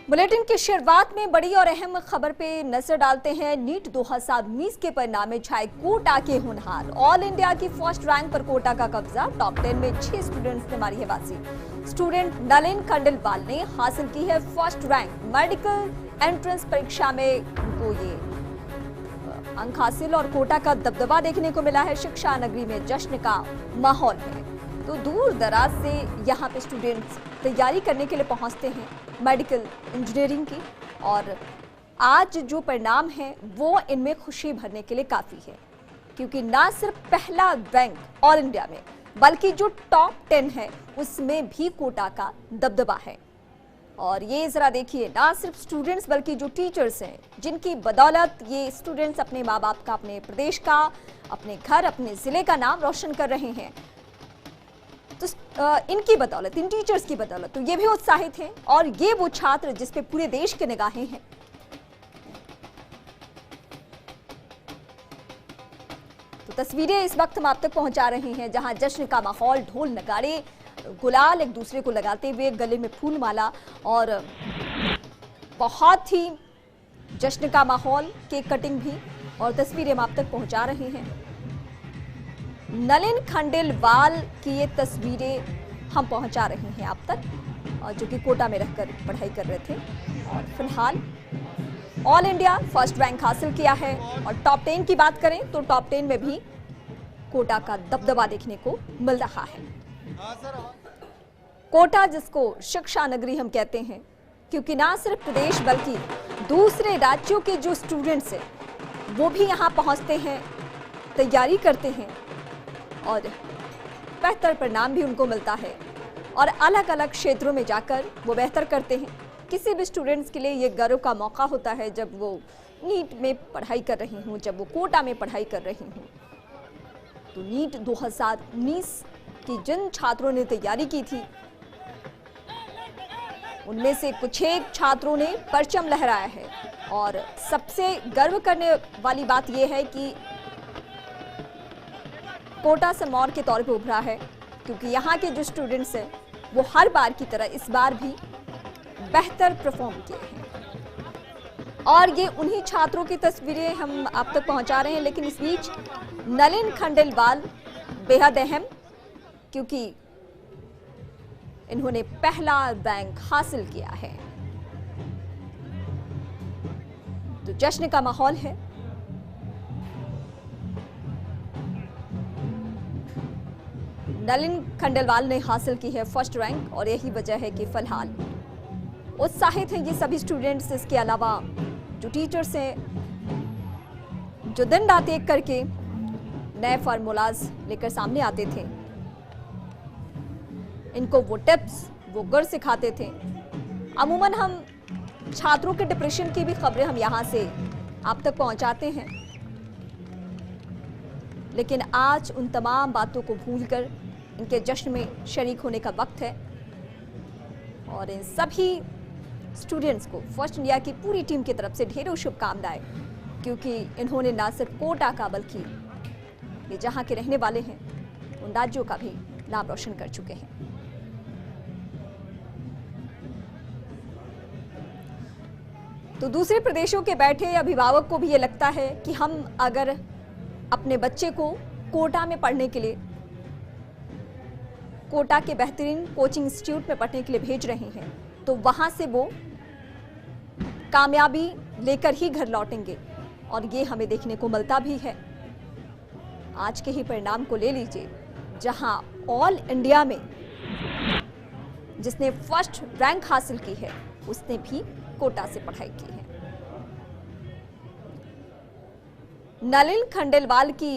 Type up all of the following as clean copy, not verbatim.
Bulletin की शुरुआत में बड़ी और अहम खबर पे नजर डालते हैं। नीट 2019 के परिणाम में छाए कोटा के होनहार। ऑल इंडिया की फर्स्ट रैंक पर कोटा का कब्जा। टॉप 10 में 6 स्टूडेंट्स ने मारी है बाजी। स्टूडेंट नलिन खंडेलवाल ने हासिल की है फर्स्ट रैंक। मेडिकल एंट्रेंस परीक्षा में उनको ये अंक हासिल और कोटा का दबदबा देखने को मिला है। शिक्षा नगरी में जश्न का माहौल है। तो दूर दराज से यहाँ पे स्टूडेंट्स तैयारी करने के लिए पहुँचते हैं मेडिकल इंजीनियरिंग की, और आज जो परिणाम है वो इनमें खुशी भरने के लिए काफ़ी है, क्योंकि ना सिर्फ पहला रैंक ऑल इंडिया में बल्कि जो टॉप 10 है उसमें भी कोटा का दबदबा है। और ये जरा देखिए, ना सिर्फ स्टूडेंट्स बल्कि जो टीचर्स हैं जिनकी बदौलत ये स्टूडेंट्स अपने माँ बाप का, अपने प्रदेश का, अपने घर, अपने ज़िले का नाम रोशन कर रहे हैं। तो इनकी बदौलत, इन टीचर्स की बदौलत तो ये भी उत्साहित हैं, और ये वो छात्र जिस पे पूरे देश की निगाहें हैं। तो तस्वीरें इस वक्त हम आप तक पहुंचा रहे हैं जहां जश्न का माहौल, ढोल नगाड़े, गुलाल एक दूसरे को लगाते हुए, गले में फूल माला, और बहुत ही जश्न का माहौल, केक कटिंग भी, और तस्वीरें हम आप तक पहुंचा रहे हैं। नलिन खंडेलवाल की ये तस्वीरें हम पहुंचा रहे हैं आप तक, और जो कि कोटा में रहकर पढ़ाई कर रहे थे, और फिलहाल ऑल इंडिया फर्स्ट रैंक हासिल किया है। और टॉप 10 की बात करें तो टॉप 10 में भी कोटा का दबदबा देखने को मिल रहा है। कोटा जिसको शिक्षा नगरी हम कहते हैं, क्योंकि ना सिर्फ प्रदेश बल्कि दूसरे राज्यों के जो स्टूडेंट्स हैं वो भी यहाँ पहुँचते हैं, तैयारी करते हैं, और बेहतर परिणाम भी उनको मिलता है, और अलग अलग क्षेत्रों में जाकर वो बेहतर करते हैं। किसी भी स्टूडेंट्स के लिए ये गर्व का मौका होता है जब वो नीट में पढ़ाई कर रही हूँ, जब वो कोटा में पढ़ाई कर रही हूँ। तो नीट 2019 की जिन छात्रों ने तैयारी की थी उनमें से कुछ एक छात्रों ने परचम लहराया है, और सबसे गर्व करने वाली बात यह है कि कोटा सिरमौर के तौर पे उभरा है, क्योंकि यहाँ के जो स्टूडेंट्स हैं वो हर बार की तरह इस बार भी बेहतर परफॉर्म किए हैं। और ये उन्हीं छात्रों की तस्वीरें हम आप तक पहुँचा रहे हैं। लेकिन इस बीच नलिन खंडेलवाल बेहद अहम, क्योंकि इन्होंने पहला रैंक हासिल किया है। तो जश्न का माहौल है। नलिन खंडेलवाल ने हासिल की है फर्स्ट रैंक, और यही वजह है कि फिलहाल उत्साहित हैं ये सभी स्टूडेंट्स। इसके अलावा जो टीचर्स हैं जो दिन रात एक करके नए फार्मूलाज लेकर सामने आते थे, इनको वो टिप्स, वो गुर सिखाते थे। अमूमन हम छात्रों के डिप्रेशन की भी खबरें हम यहाँ से आप तक पहुँचाते हैं, लेकिन आज उन तमाम बातों को भूलकर इनके जश्न में शरीक होने का वक्त है। और इन सभी स्टूडेंट्स को फर्स्ट इंडिया की पूरी टीम की तरफ से ढेरों शुभकामनाएं, क्योंकि इन्होंने ना सिर्फ कोटा का बल्कि ये जहां के रहने वाले हैं उन राज्यों का भी नाम रोशन कर चुके हैं। तो दूसरे प्रदेशों के बैठे अभिभावक को भी ये लगता है कि हम अगर अपने बच्चे को कोटा में पढ़ने के लिए, कोटा के बेहतरीन कोचिंग इंस्टीट्यूट में पढ़ने के लिए भेज रहे हैं, तो वहां से वो कामयाबी लेकर ही घर लौटेंगे, और ये हमें देखने को मिलता भी है। आज के ही परिणाम को ले लीजिए, जहां ऑल इंडिया में जिसने फर्स्ट रैंक हासिल की है उसने भी कोटा से पढ़ाई की है। नलिन खंडेलवाल की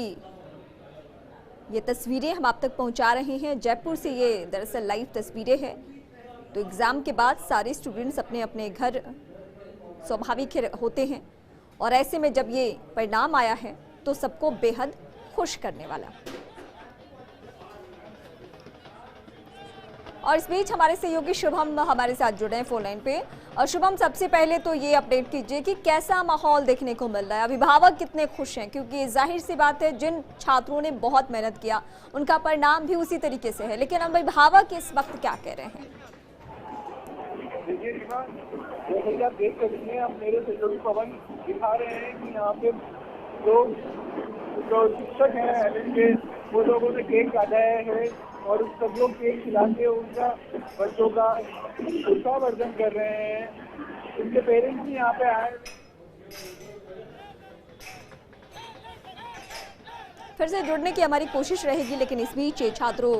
ये तस्वीरें हम आप तक पहुंचा रहे हैं। जयपुर से ये दरअसल लाइव तस्वीरें हैं। तो एग्ज़ाम के बाद सारे स्टूडेंट्स अपने अपने घर स्वाभाविक होते हैं, और ऐसे में जब ये परिणाम आया है तो सबको बेहद खुश करने वाला। और इस बीच हमारे सहयोगी शुभम हमारे साथ जुड़े हैं फोन लाइन पे। और शुभम, सबसे पहले तो ये अपडेट कीजिए कि कैसा माहौल देखने को मिल रहा है, अभिभावक कितने खुश हैं, क्योंकि जाहिर सी बात है जिन छात्रों ने बहुत मेहनत किया उनका परिणाम भी उसी तरीके से है, लेकिन अभिभावक इस वक्त क्या कह रहे हैं? देखिए रीमा, जैसे कि आप देख सकते हैं, अब मेरे सहयोगी पवन दिखा रहे हैं कि यहाँ पे लोग जो शिक्षक हैं एलएन के, वो लोगों ने केक काटाया है और सब लोग केक खिला के उनका बच्चों का उत्साहवर्धन कर रहे हैं। उनके पेरेंट्स भी यहाँ पे आए। फिर से जुड़ने की हमारी कोशिश रहेगी, लेकिन इस बीच छात्रों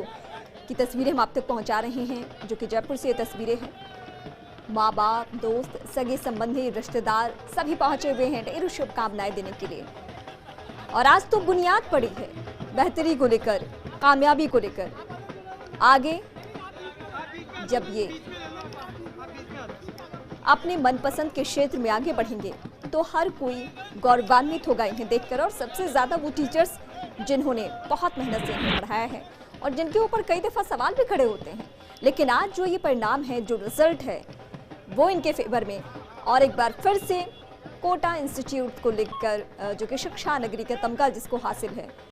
की तस्वीरें हम आप तक पहुंचा रहे हैं, जो कि जयपुर से ये तस्वीरें हैं। माँ बाप, दोस्त, सगे संबंधी, रिश्तेदार सभी पहुंचे हुए हैं ढेरों शुभकामनाएं देने के लिए। और आज तो बुनियाद पड़ी है बेहतरी को लेकर, कामयाबी को लेकर। आगे जब ये अपने मनपसंद के क्षेत्र में आगे बढ़ेंगे तो हर कोई गौरवान्वित होगा इन्हें देखकर, और सबसे ज्यादा वो टीचर्स जिन्होंने बहुत मेहनत से इन्हें पढ़ाया है और जिनके ऊपर कई दफा सवाल भी खड़े होते हैं। लेकिन आज जो ये परिणाम है, जो रिजल्ट है, वो इनके फेवर में। और एक बार फिर से कोटा इंस्टीट्यूट को लेकर जो कि शिक्षा नगरी का तमगा जिसको हासिल है,